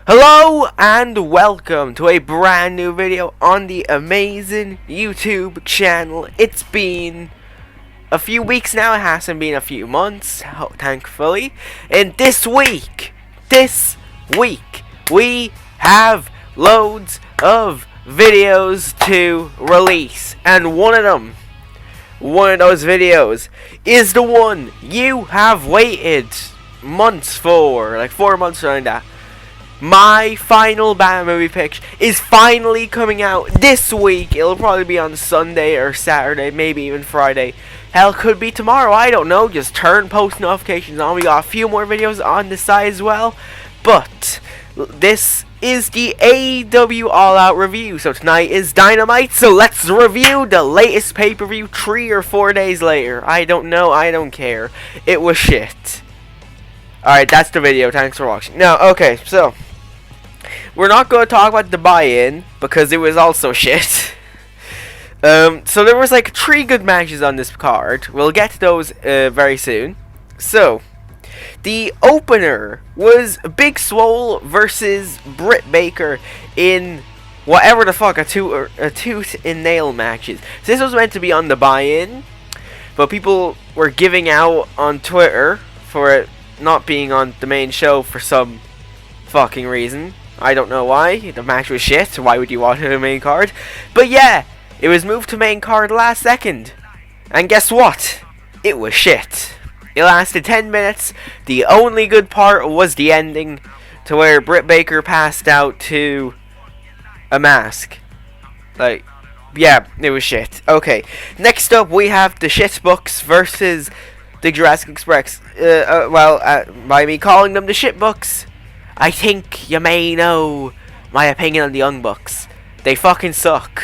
Hello and welcome to a brand new video on the amazing YouTube channel. It's been a few weeks now, it hasn't been a few months, thankfully. And this week, we have loads of videos to release. And one of those videos is the one you have waited months for, like 4 months around that. My final Batman movie pitch is finally coming out this week. It'll probably be on Sunday or Saturday, maybe even Friday. Hell, could be tomorrow, I don't know. Just turn post notifications on. We got a few more videos on the side as well. But this is the AEW All Out review. So tonight is Dynamite, so let's review the latest pay-per-view 3 or 4 days later. I don't know, I don't care. It was shit. Alright, that's the video. Thanks for watching. Now, okay, so we're not going to talk about the buy-in because it was also shit. So there was like 3 good matches on this card. We'll get to those very soon. So the opener was Big Swole versus Britt Baker in whatever the fuck a tooth and nail matches. So this was meant to be on the buy-in, but people were giving out on Twitter for it not being on the main show for some fucking reason. I don't know why. The match was shit. Why would you want it on the main card? But yeah, it was moved to main card last second. And guess what? It was shit. It lasted 10 minutes. The only good part was the ending, to where Britt Baker passed out to a mask. Like, yeah, it was shit. Okay, next up we have the Shit Books versus the Jurassic Express. By me calling them the Shit Books, I think you may know my opinion on the Young Bucks. They fucking suck.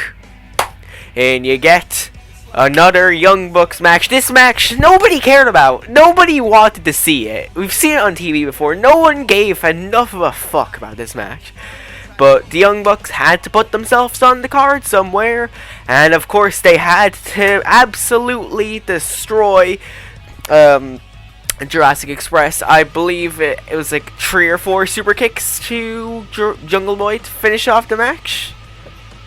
And you get another Young Bucks match. This match nobody cared about. Nobody wanted to see it. We've seen it on TV before. No one gave enough of a fuck about this match. But the Young Bucks had to put themselves on the card somewhere. And of course they had to absolutely destroy Jurassic Express. I believe it was like 3 or 4 super kicks to Jungle Boy to finish off the match.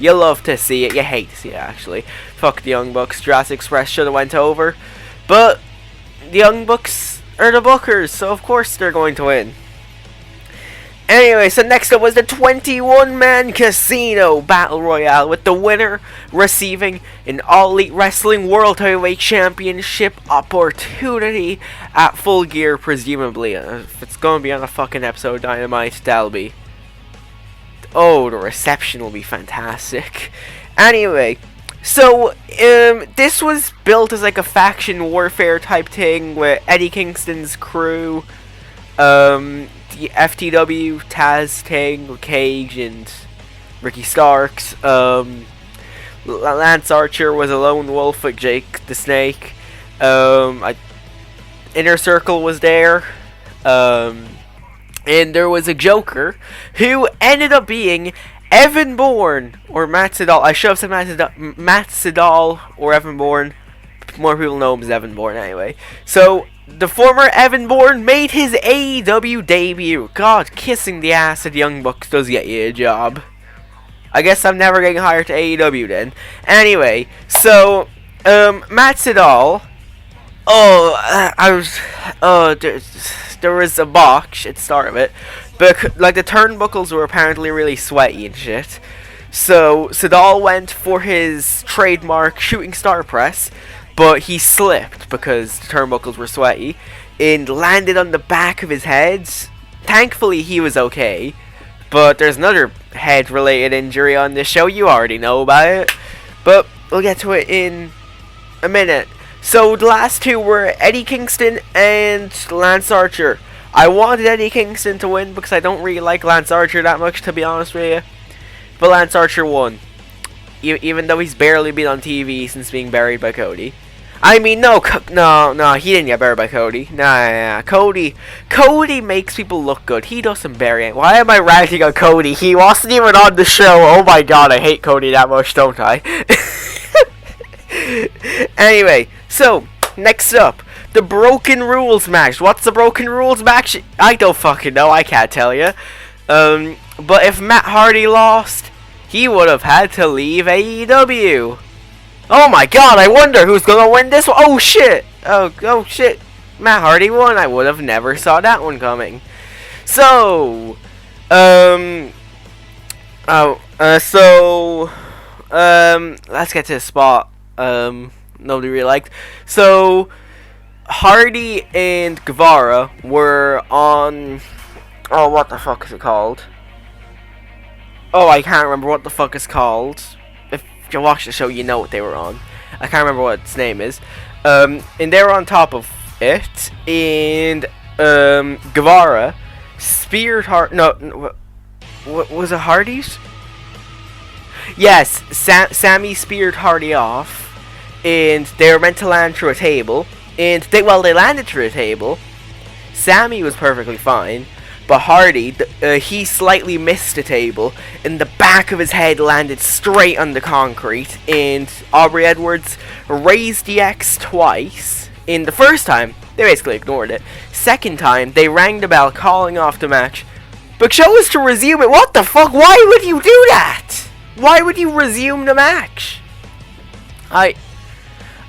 You love to see it, you hate to see it actually. Fuck the Young Bucks. Jurassic Express should have went over, but the Young Bucks are the bookers, so of course they're going to win. Anyway, so next up was the 21-man Casino Battle Royale, with the winner receiving an All Elite Wrestling World Heavyweight Championship opportunity at Full Gear, presumably. If it's going to be on a fucking episode of Dynamite, that'll be... oh, the reception will be fantastic. Anyway, so this was built as like a faction warfare type thing with Eddie Kingston's crew, the FTW Taz thing with Cage and Ricky Starks. Lance Archer was a lone wolf with Jake the Snake. Inner Circle was there. And there was a Joker who ended up being Evan Bourne or Matt Sydal. I should have said Matt Sydal or Evan Bourne. More people know him as Evan Bourne anyway. So the former Evan Bourne made his AEW debut. God, kissing the ass of the Young Bucks does get you a job. I guess I'm never getting hired to AEW then. Anyway, so Matt Sydal. There was a botch at the start of it, but like the turnbuckles were apparently really sweaty and shit. So Sydal went for his trademark shooting star press, but he slipped because the turnbuckles were sweaty and landed on the back of his head. Thankfully he was okay, but there's another head related injury on this show. You already know about it, but we'll get to it in a minute. So the last 2 were Eddie Kingston and Lance Archer. I wanted Eddie Kingston to win because I don't really like Lance Archer that much, to be honest with you. But Lance Archer won, even though he's barely been on TV since being buried by Cody. I mean, no, he didn't get buried by Cody. Nah, Cody makes people look good. He doesn't bury it. Why am I ranting on Cody? He wasn't even on the show. Oh my god, I hate Cody that much, don't I? Anyway, so next up, the Broken Rules match. What's the Broken Rules match? I don't fucking know. I can't tell you. But if Matt Hardy lost, he would have had to leave AEW. Oh my god, I wonder who's gonna win this one. Oh shit! Oh shit. Matt Hardy won. I would have never saw that one coming. So, let's get to the spot, nobody really liked. So, Hardy and Guevara were on, oh, what the fuck is it called? Oh, I can't remember what the fuck it's called. If you watch the show, you know what they were on. I can't remember what its name is. And they were on top of it, and, Guevara speared was it Hardy's? Yes, Sammy speared Hardy off, and they were meant to land through a table, and they landed through a table. Sammy was perfectly fine, but Hardy, he slightly missed the table, and the back of his head landed straight on the concrete, and Aubrey Edwards raised the X twice. In the first time, they basically ignored it. Second time, they rang the bell calling off the match. Big Show was to resume it. What the fuck? Why would you do that? Why would you resume the match? I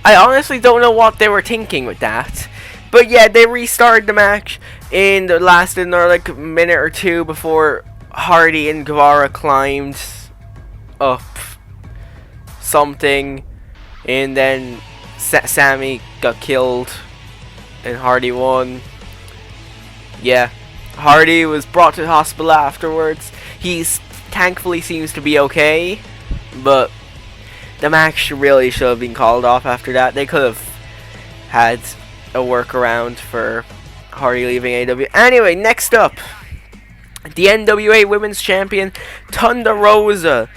honestly don't know what they were thinking with that. But yeah, they restarted the match, and it lasted another like minute or two before Hardy and Guevara climbed up something, and then Sammy got killed, and Hardy won. Yeah, Hardy was brought to the hospital afterwards. He thankfully seems to be okay, but the match really should have been called off after that. They could have had a workaround for Hardy leaving AEW. Anyway, next up, the NWA Women's Champion Thunder Rosa,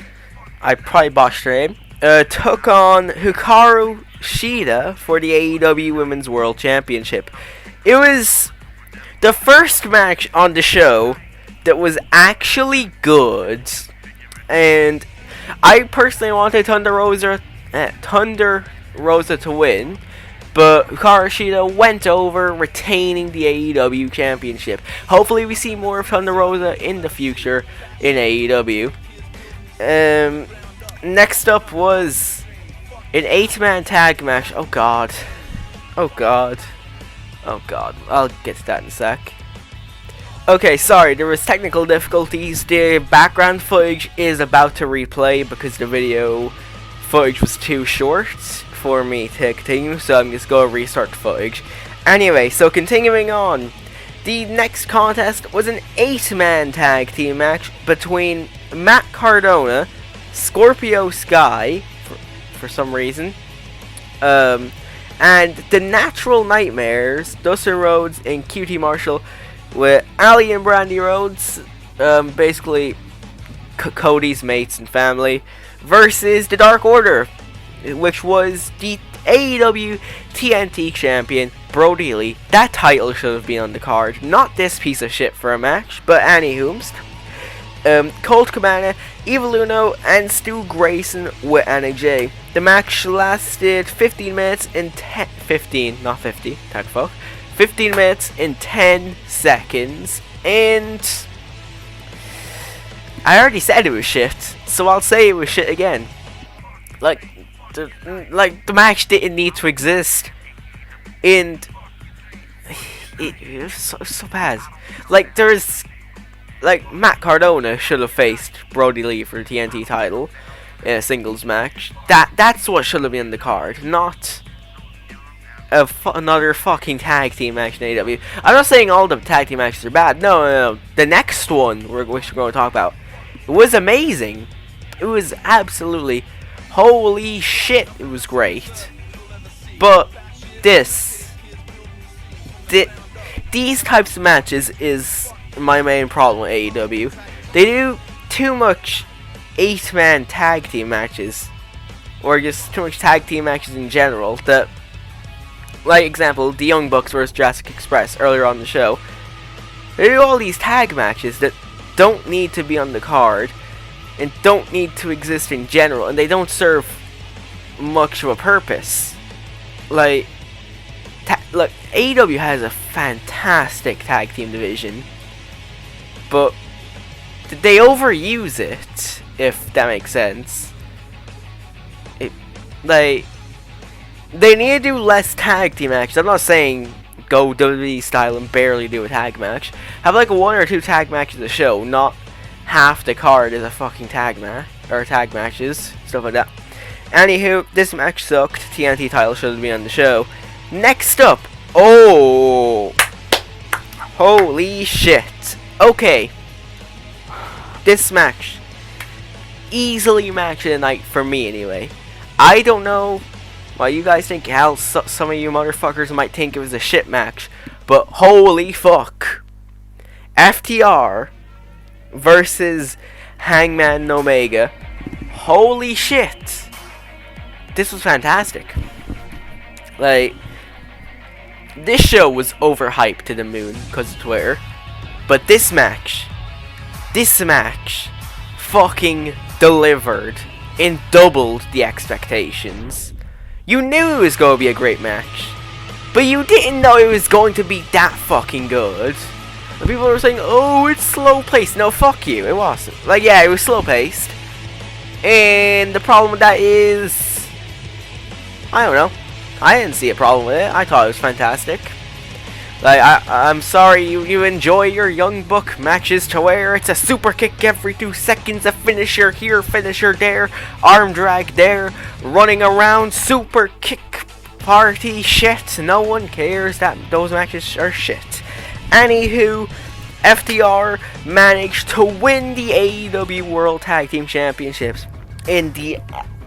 I probably botched her name, took on Hikaru Shida for the AEW Women's World Championship. It was the first match on the show that was actually good, and I personally wanted Thunder Rosa to win, but Hikaru Shida went over, retaining the AEW Championship. Hopefully we see more of Thunder Rosa in the future in AEW. Next up was an 8-man tag match. Oh god. I'll get to that in a sec. Okay, sorry, there was technical difficulties. The background footage is about to replay because the video footage was too short for me to continue, so I'm just going to restart the footage. Anyway, so continuing on, the next contest was an 8-man tag team match between Matt Cardona, Scorpio Sky, for some reason, and the Natural Nightmares, Dustin Rhodes and QT Marshall, with Ali and Brandy Rhodes, basically Cody's mates and family, versus the Dark Order, which was the AEW TNT champion, Brody Lee. That title should have been on the card, not this piece of shit for a match, but anywhoomst. Colt Cabana, Evil Uno, and Stu Grayson with Anna Jay. The match lasted 15 minutes and 15 minutes and 10 seconds, and I already said it was shit, so I'll say it was shit again. The match didn't need to exist, and it was so bad. Matt Cardona should have faced Brody Lee for the TNT title in a singles match. That's what should have been the card, not another fucking tag team match in AEW. I'm not saying all the tag team matches are bad. No. The next one which we're going to talk about, it was amazing. It was absolutely, holy shit, it was great. But these types of matches is my main problem with AEW. They do too much 8-man tag team matches, or just too much tag team matches in general. That, like example, the Young Bucks vs Jurassic Express earlier on the show. They do all these tag matches that don't need to be on the card and don't need to exist in general, and they don't serve much of a purpose. Look, AEW has a fantastic tag team division, but they overuse it, if that makes sense. They need to do less tag team matches. I'm not saying go WWE style and barely do a tag match. Have like 1 or 2 tag matches a show, not half the card is a fucking tag match or tag matches, stuff like that. Anywho, this match sucked. TNT title should have been on the show. Next up, oh, holy shit. Okay, this match, easily match of the night for me anyway. I don't know why you guys think, how some of you motherfuckers might think it was a shit match, but holy fuck. FTR versus Hangman Omega. Holy shit. This was fantastic. Like, this show was overhyped to the moon because of Twitter. But this match fucking delivered and doubled the expectations. You knew it was going to be a great match, but you didn't know it was going to be that fucking good. And people were saying, oh, it's slow paced. No, fuck you, it wasn't. Like, yeah, it was slow paced. And the problem with that is, I don't know. I didn't see a problem with it. I thought it was fantastic. Like, I'm sorry you enjoy your Young Buck matches to where it's a super kick every 2 seconds, a finisher here, finisher there, arm drag there, running around, super kick party shit. No one cares that those matches are shit. Anywho, FTR managed to win the AEW World Tag Team Championships. And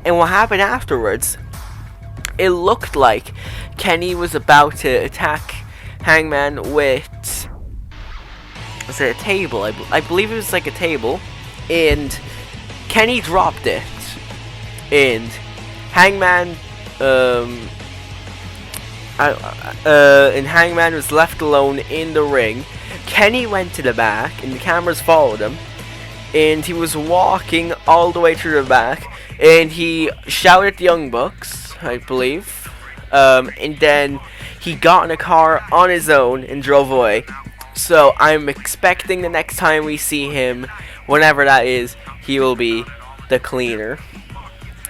what happened afterwards, it looked like Kenny was about to attack Hangman with, was it a table? I believe it was like a table, and Kenny dropped it, and Hangman and Hangman was left alone in the ring. Kenny went to the back, and the cameras followed him, and he was walking all the way to the back, and he shouted at the Young Bucks, I believe, and then he got in a car on his own and drove away. So I'm expecting the next time we see him, whenever that is, he will be the cleaner.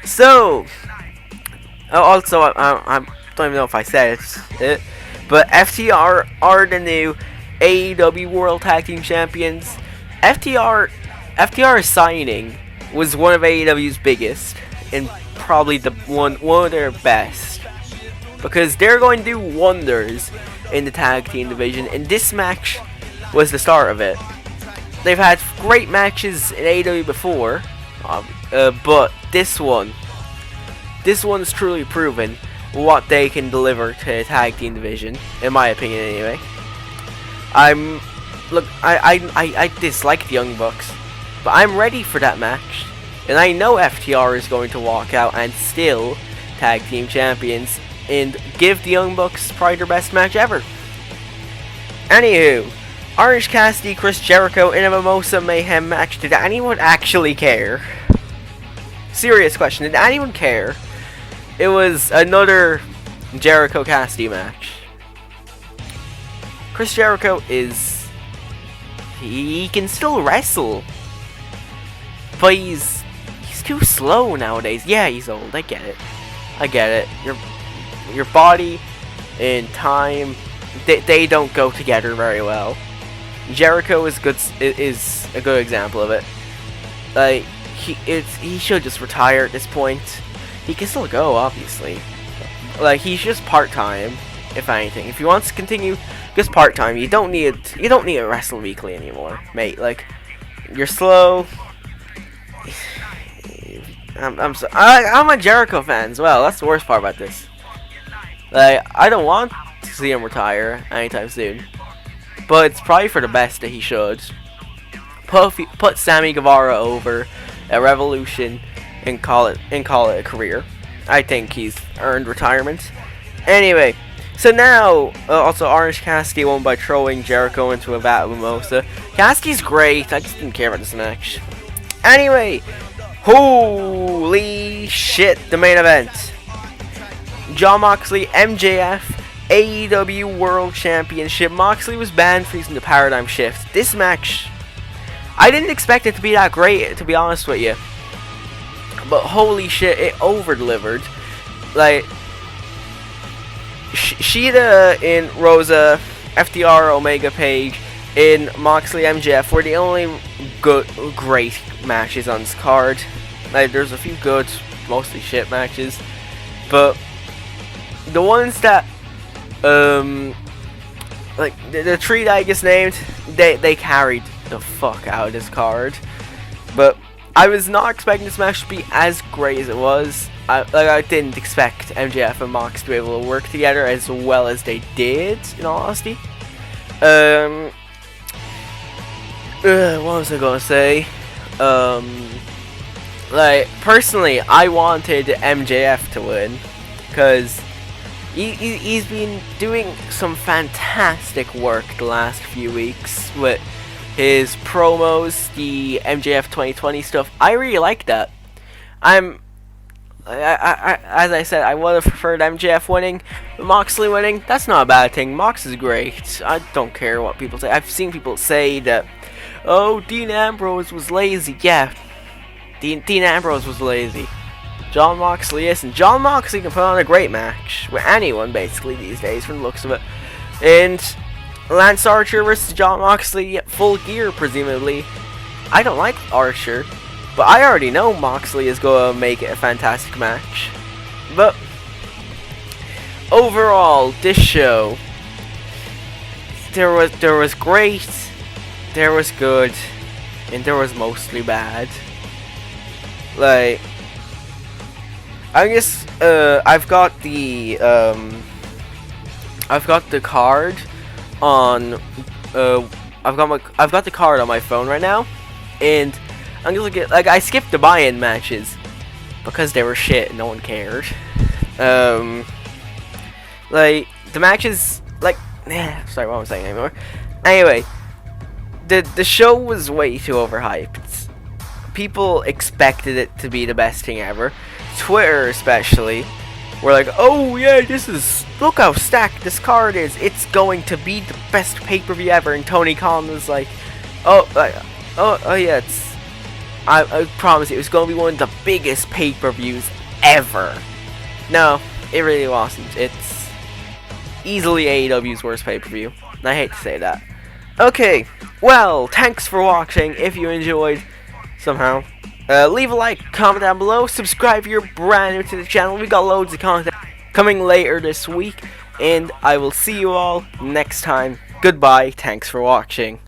So, also, I don't even know if I said it, but FTR are the new AEW World Tag Team Champions. FTR signing was one of AEW's biggest, and probably the one of their best, because they're going to do wonders in the tag team division, and this match was the start of it. They've had great matches in AEW before, but this one's truly proven what they can deliver to the tag team division, in my opinion anyway. I dislike the Young Bucks, but I'm ready for that match, and I know FTR is going to walk out and still tag team champions and give the Young Bucks probably their best match ever. Anywho, Orange Cassidy, Chris Jericho in a Mimosa Mayhem match. Did anyone actually care? Serious question, did anyone care? It was another Jericho Cassidy match. Chris Jericho he can still wrestle, but he's too slow nowadays. Yeah, he's old, I get it. Your body and time, they don't go together very well. Jericho is a good example of it. Like, he should just retire at this point. He can still go, obviously. Like, he's just part-time, if anything. If he wants to continue just part-time, you don't need to wrestle weekly anymore, mate. Like, you're slow. I'm a Jericho fan as well. That's the worst part about this. Like, I don't want to see him retire anytime soon, but it's probably for the best that he should. Put Sammy Guevara over at Revolution and call it a career. I think he's earned retirement. Anyway, so now also Orange Cassidy won by throwing Jericho into a vat of mimosa. Cassidy's great. I just didn't care about this match. Anyway, holy shit! The main event. Jon Moxley, MJF, AEW World Championship. Moxley was banned for using the Paradigm Shift. This match, I didn't expect it to be that great, to be honest with you. But holy shit, it over-delivered. Like, Sheeta in Rosa, FTR, Omega Page, in Moxley MJF were the only great matches on this card. Like, there's a few good, mostly shit matches, but the ones that, like the three that I just named, they carried the fuck out of this card. But I was not expecting this match to be as great as it was. I didn't expect MJF and Mox to be able to work together as well as they did, in all honesty. What was I gonna say? Like, personally, I wanted MJF to win, because he's been doing some fantastic work the last few weeks with his promos, the MJF 2020 stuff. I really like that. As I said, I would have preferred MJF winning, but Moxley winning, that's not a bad thing. Mox is great. I don't care what people say. I've seen people say that, oh, Dean Ambrose was lazy. Yeah, Dean Ambrose was lazy. John Moxley isn't. John Moxley can put on a great match with anyone, basically, these days, from the looks of it. And Lance Archer versus John Moxley, full gear, presumably. I don't like Archer, but I already know Moxley is going to make it a fantastic match. But overall, this show, there was great, there was good, and there was mostly bad. Like, I guess I've got the card on I've got the card on my phone right now, and I'm gonna get, like, I skipped the buy-in matches because they were shit and no one cared. Like, the matches, like, sorry, what am I saying anymore? Anyway, the show was way too overhyped. People expected it to be the best thing ever. Twitter especially were like, oh yeah, look how stacked this card is, it's going to be the best pay-per-view ever. And Tony Khan was like, oh yeah, I promise you, it was going to be one of the biggest pay-per-views ever. No, it really wasn't. It's easily AEW's worst pay-per-view. I hate to say that. Okay, well, thanks for watching. If you enjoyed somehow, leave a like, comment down below, subscribe if you're brand new to the channel. We got loads of content coming later this week, and I will see you all next time. Goodbye, thanks for watching.